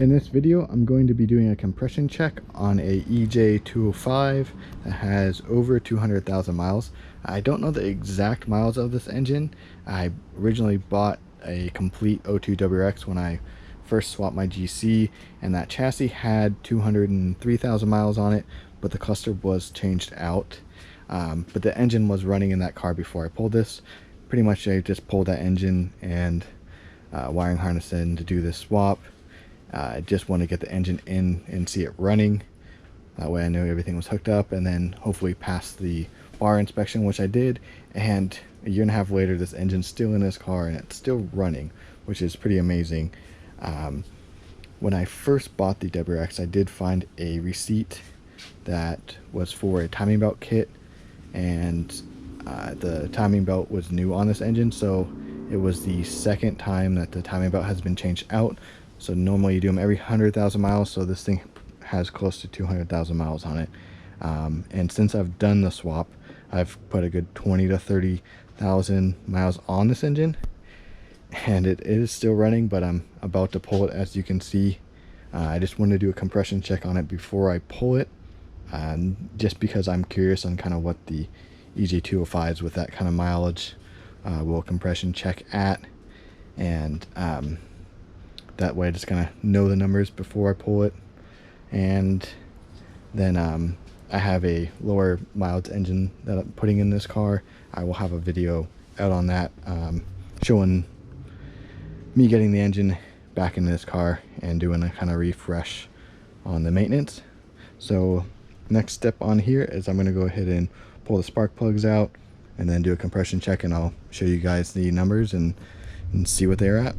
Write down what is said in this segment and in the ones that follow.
In this video, I'm going to be doing a compression check on a EJ205 that has over 200,000 miles. I don't know the exact miles of this engine. I originally bought a complete O2WX when I first swapped my GC, and that chassis had 203,000 miles on it, but the cluster was changed out. But the engine was running in that car before I pulled this. Pretty much I just pulled that engine and wiring harness in to do this swap. I just want to get the engine in and see it running. That way I knew everything was hooked up, and then hopefully pass the bar inspection, which I did. And a year and a half later, this engine's still in this car and it's still running, which is pretty amazing. When I first bought the WX, I did find a receipt that was for a timing belt kit, and the timing belt was new on this engine, so it was the second time that the timing belt has been changed out. So normally you do them every 100,000 miles, so this thing has close to 200,000 miles on it. And since I've done the swap, I've put a good 20 to 30,000 miles on this engine, and it is still running, but I'm about to pull it, as you can see. I just wanted to do a compression check on it before I pull it, just because I'm curious on kind of what the EJ205s with that kind of mileage will compression check at, and that way I just kind of know the numbers before I pull it. And then I have a lower mileage engine that I'm putting in this car. I will have a video out on that, showing me getting the engine back in this car and doing a kind of refresh on the maintenance. So next step on here is I'm going to go ahead and pull the spark plugs out and then do a compression check, and I'll show you guys the numbers and see what they're at.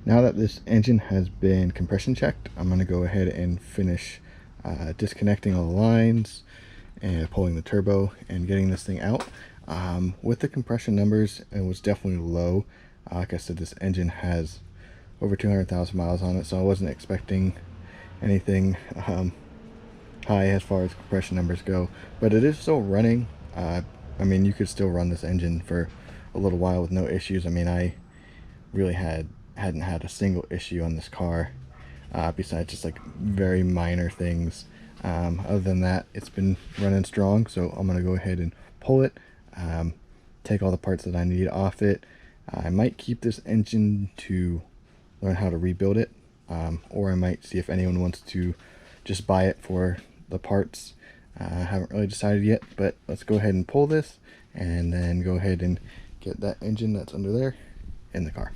Now that this engine has been compression checked, I'm going to go ahead and finish disconnecting all the lines and pulling the turbo and getting this thing out. With the compression numbers, it was definitely low. Like I said, this engine has over 200,000 miles on it, so I wasn't expecting anything high as far as compression numbers go, but it is still running. I mean, you could still run this engine for a little while with no issues. I mean, I really hadn't had a single issue on this car, besides just like very minor things. Other than that, it's been running strong, so I'm gonna go ahead and pull it, take all the parts that I need off it. I might keep this engine to learn how to rebuild it, or I might see if anyone wants to just buy it for the parts. I haven't really decided yet, but let's go ahead and pull this and then go ahead and get that engine that's under there in the car.